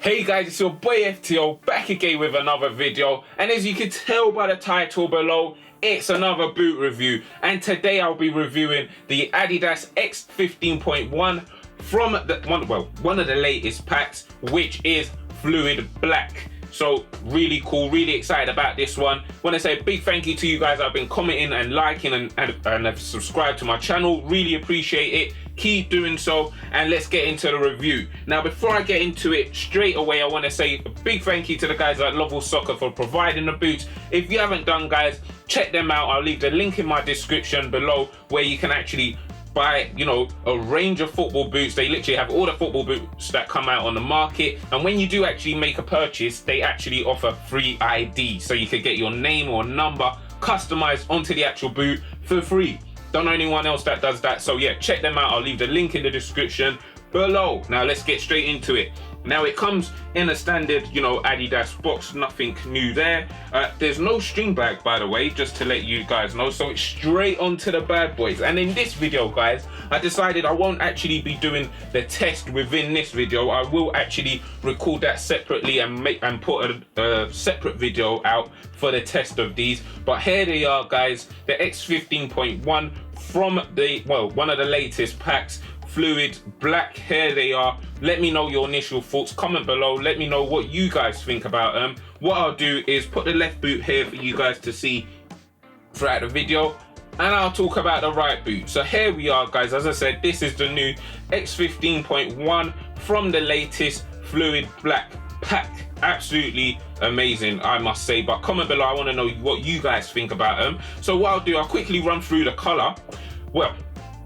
Hey guys, it's your boy FTO back again with another video, and as you can tell by the title below, it's another boot review. And today I'll be reviewing the Adidas X 15.1 from one of the latest packs, which is Fluid Black. So really cool, really excited about this one. Want to say a big thank you to you guys that have been commenting and liking and have subscribed to my channel. Really appreciate it. Keep doing so, and let's get into the review. Now, before I get into it straight away, I want to say a big thank you to the guys at Lovell Soccer for providing the boots. If you haven't done, guys, check them out. I'll leave the link in my description below where you can actually buy, a range of football boots. They literally have all the football boots that come out on the market, and when you do actually make a purchase, they actually offer free ID, so you could get your name or number customized onto the actual boot for free. Don't know anyone else that does that, so yeah, check them out. I'll leave the link in the description below. Now let's get straight into it. Now it comes in a standard, Adidas box, nothing new there. There's no string bag, by the way, just to let you guys know. So it's straight onto the bad boys. And in this video, guys, I decided I won't actually be doing the test within this video. I will actually record that separately and put a separate video out for the test of these. But here they are, guys, the X 15.1 from one of the latest packs. Fluid Black, here they are. Let me know your initial thoughts, comment below, let me know what you guys think about them. What I'll do is put the left boot here for you guys to see throughout the video, and I'll talk about the right boot. So here we are, guys. As I said, this is the new X 15.1 from the latest Fluid Black pack. Absolutely amazing, I must say. But comment below, I want to know what you guys think about them. So what I'll do, I'll quickly run through the color. Well,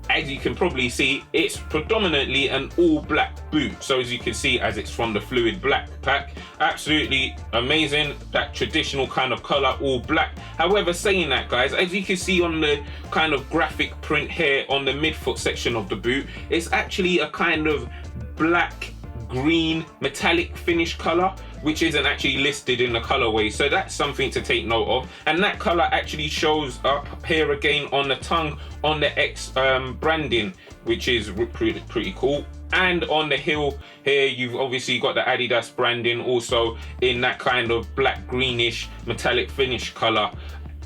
as you can probably see, it's predominantly an all black boot. So as you can see, as it's from the Fluid Black pack, absolutely amazing, that traditional kind of color, all black. However, saying that, guys, as you can see on the kind of graphic print here on the midfoot section of the boot, it's actually a kind of black green metallic finish color, which isn't actually listed in the colorway, so that's something to take note of. And that color actually shows up here again on the tongue on the X branding, which is pretty cool. And on the heel here, you've obviously got the Adidas branding also in that kind of black greenish metallic finish color.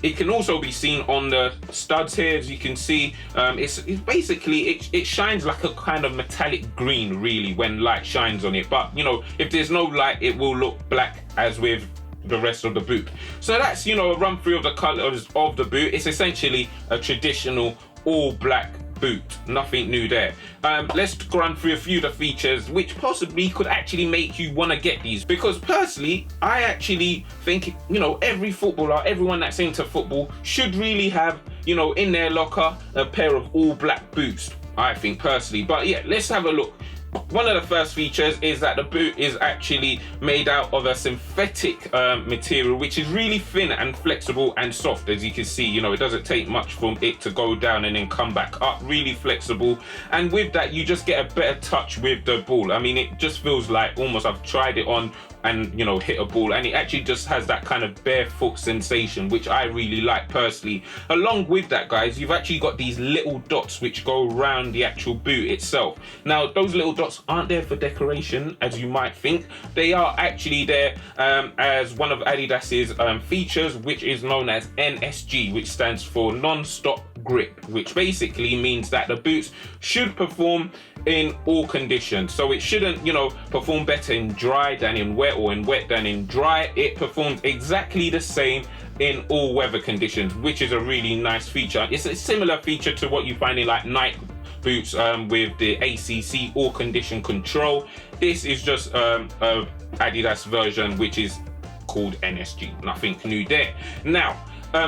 It can also be seen on the studs here, as you can see. It's basically, it shines like a kind of metallic green, really, when light shines on it. But, if there's no light, it will look black, as with the rest of the boot. So that's, a run through of the colors of the boot. It's essentially a traditional all black boot, nothing new there. Let's run through a few of the features which possibly could actually make you want to get these, because personally I actually think every footballer, everyone that's into football, should really have in their locker a pair of all black boots, I think personally. But yeah, let's have a look. One of the first features is that the boot is actually made out of a synthetic material, which is really thin and flexible and soft. As you can see, it doesn't take much for it to go down and then come back up. Really flexible, and with that you just get a better touch with the ball. I mean, it just feels like almost I've tried it on and hit a ball, and it actually just has that kind of barefoot sensation, which I really like personally. Along with that, guys, you've actually got these little dots which go around the actual boot itself. Now those little dots aren't there for decoration, as you might think. They are actually there as one of Adidas's features, which is known as NSG, which stands for Nonstop Grip, which basically means that the boots should perform in all conditions. So it shouldn't perform better in dry than in wet, or in wet than in dry. It performs exactly the same in all weather conditions, which is a really nice feature. It's a similar feature to what you find in like Nike boots with the ACC all condition control. This is just a Adidas version, which is called NSG. Nothing new there. Now,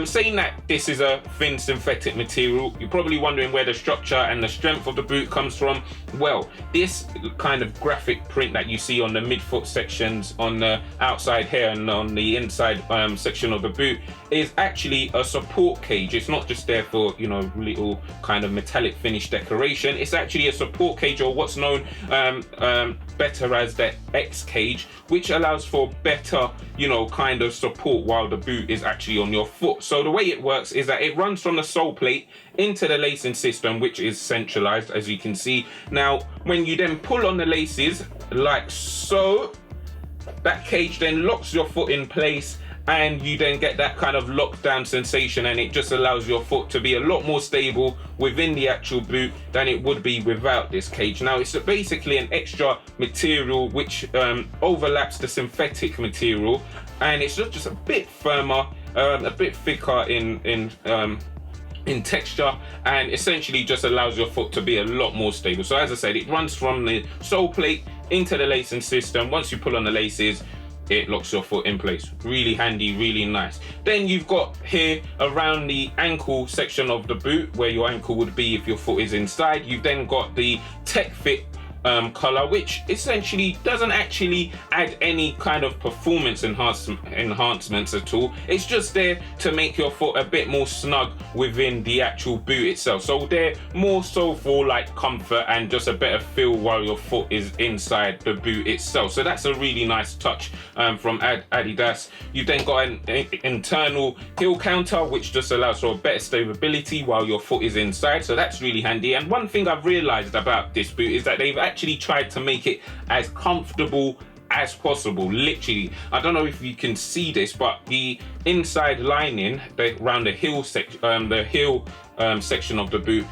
saying that this is a thin synthetic material, you're probably wondering where the structure and the strength of the boot comes from. Well, this kind of graphic print that you see on the midfoot sections on the outside here and on the inside section of the boot is actually a support cage. It's not just there for little kind of metallic finish decoration. It's actually a support cage, or what's known better as the X cage, which allows for better kind of support while the boot is actually on your foot. So the way it works is that it runs from the sole plate into the lacing system, which is centralized, as you can see. Now when you then pull on the laces like so, that cage then locks your foot in place, and you then get that kind of lockdown sensation, and it just allows your foot to be a lot more stable within the actual boot than it would be without this cage. Now, it's basically an extra material which overlaps the synthetic material, and it's just a bit firmer, a bit thicker in texture, and essentially just allows your foot to be a lot more stable. So as I said, it runs from the sole plate into the lacing system. Once you pull on the laces, it locks your foot in place. Really handy, really nice. Then you've got here around the ankle section of the boot, where your ankle would be if your foot is inside, you've then got the Tech Fit color, which essentially doesn't actually add any kind of performance enhancements at all. It's just there to make your foot a bit more snug within the actual boot itself. So they're more so for like comfort and just a better feel while your foot is inside the boot itself. So that's a really nice touch from Adidas. You've then got an internal heel counter, which just allows for better stability while your foot is inside. So that's really handy. And one thing I've realized about this boot is that they've actually tried to make it as comfortable as possible. Literally, I don't know if you can see this, but the inside lining around the heel section of the boot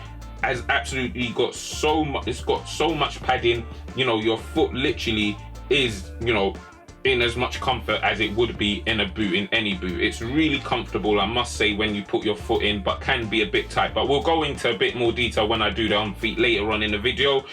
has absolutely got so much. It's got so much padding. You know, your foot literally is, you know, in as much comfort as it would be in a boot, in any boot. It's really comfortable, I must say, when you put your foot in, but can be a bit tight. But we'll go into a bit more detail when I do the on feet later on in the video.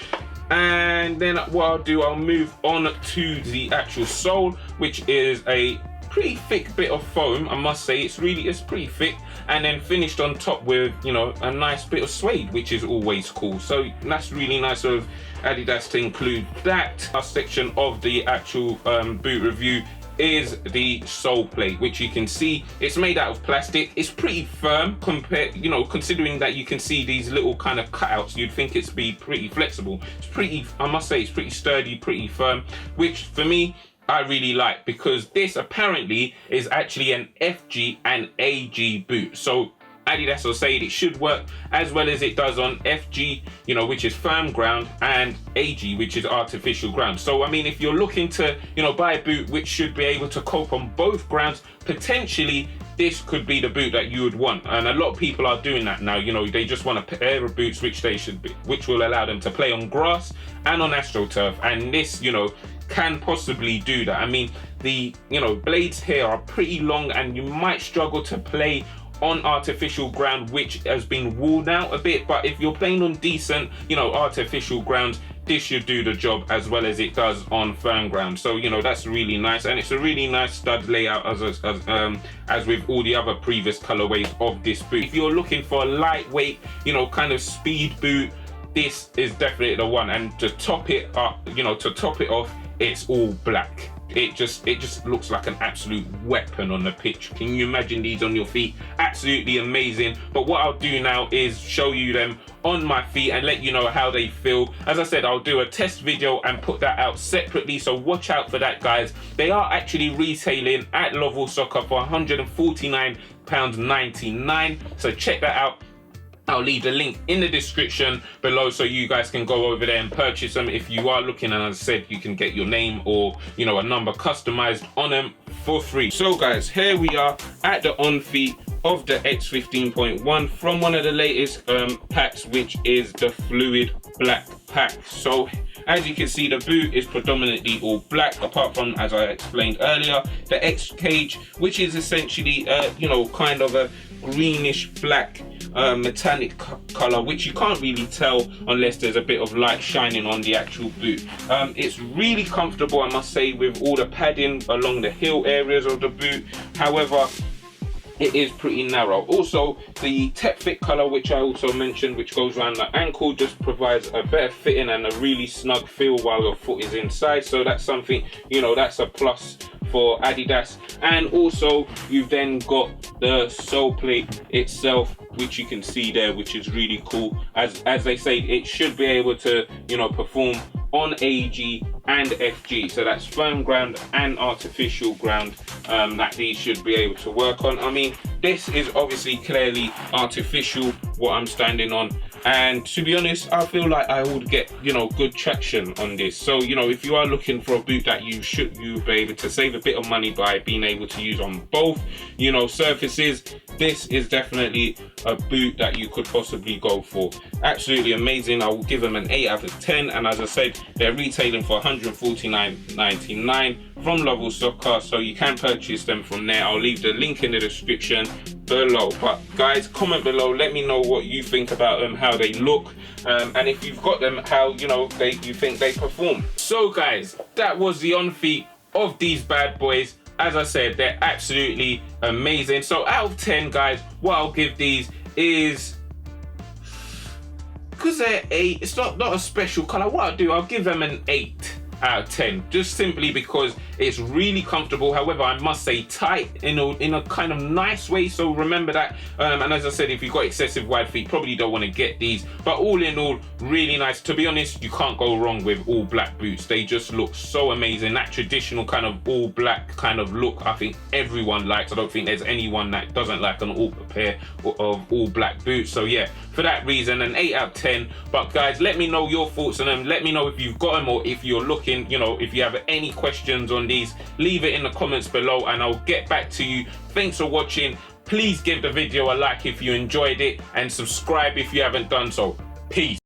And then what I'll do, I'll move on to the actual sole, which is a pretty thick bit of foam, I must say. It's pretty thick, and then finished on top with, you know, a nice bit of suede, which is always cool. So that's really nice of Adidas to include that. Our section of the actual boot review is the sole plate, which you can see it's made out of plastic. It's pretty firm compared, you know, considering that you can see these little kind of cutouts, you'd think it's be pretty flexible. It's pretty, I must say, it's pretty sturdy, pretty firm, which for me, I really like, because this apparently is actually an FG and AG boot. So Adidas will say it should work as well as it does on FG, you know, which is firm ground, and AG, which is artificial ground. So I mean, if you're looking to, you know, buy a boot which should be able to cope on both grounds, potentially this could be the boot that you would want. And a lot of people are doing that now. You know, they just want a pair of boots which will allow them to play on grass and on AstroTurf, and this, you know, can possibly do that. I mean, the, you know, blades here are pretty long, and you might struggle to play on artificial ground which has been worn out a bit, but if you're playing on decent, you know, artificial ground, this should do the job as well as it does on firm ground. So, you know, that's really nice, and it's a really nice stud layout as with all the other previous colorways of this boot. If you're looking for a lightweight, you know, kind of speed boot, this is definitely the one. And to top it up, you know, to top it off, it's all black. It just looks like an absolute weapon on the pitch. Can you imagine these on your feet? Absolutely amazing. But what I'll do now is show you them on my feet and let you know how they feel. As I said, I'll do a test video and put that out separately, so watch out for that, guys. They are actually retailing at Lovell Soccer for £149.99, so check that out. I'll leave the link in the description below so you guys can go over there and purchase them if you are looking. And as I said, you can get your name or, you know, a number customized on them for free. So guys, here we are at the on feet of the X15.1 from one of the latest packs, which is the Fluid Black pack. So as you can see, the boot is predominantly all black, apart from, as I explained earlier, the X cage, which is essentially you know, kind of a greenish black metallic color, which you can't really tell unless there's a bit of light shining on the actual boot. It's really comfortable, I must say, with all the padding along the heel areas of the boot. However, it is pretty narrow. Also, the Tech Fit color, which I also mentioned, which goes around the ankle, just provides a better fitting and a really snug feel while your foot is inside. So that's something, you know, that's a plus for Adidas. And also, you've then got the sole plate itself, which you can see there, which is really cool. As they say, it should be able to, you know, perform on AG and FG, so that's firm ground and artificial ground that these should be able to work on. I mean, this is obviously clearly artificial, what I'm standing on, And to be honest, I feel like I would get, you know, good traction on this. So, you know, if you are looking for a boot that you'll be able to save a bit of money by being able to use on both, you know, surfaces, this is definitely a boot that you could possibly go for. Absolutely amazing. I will give them an 8 out of 10. And as I said, they're retailing for $149.99 from Lovell Soccer, so you can purchase them from there. I'll leave the link in the description below. But guys, comment below, let me know what you think about them, how they look, and if you've got them, how, you know, you think they perform. So guys, that was the on feet of these bad boys. As I said, they're absolutely amazing. So out of 10, guys, what I'll give these is, because they're 8, it's not a special color, what I'll do, I'll give them an 8 out of 10, just simply because it's really comfortable. However, I must say tight in a kind of nice way, so remember that. And as I said, if you've got excessive wide feet, probably don't want to get these, but all in all, really nice. To be honest, you can't go wrong with all black boots. They just look so amazing. That traditional kind of all black kind of look, I think everyone likes. I don't think there's anyone that doesn't like an all pair of all black boots. So yeah, for that reason, an 8 out of 10. But guys, let me know your thoughts on them. Let me know if you've got them, or if you're looking, you know, if you have any questions on these, leave it in the comments below and I'll get back to you. Thanks for watching. Please give the video a like if you enjoyed it, and subscribe if you haven't done so. Peace.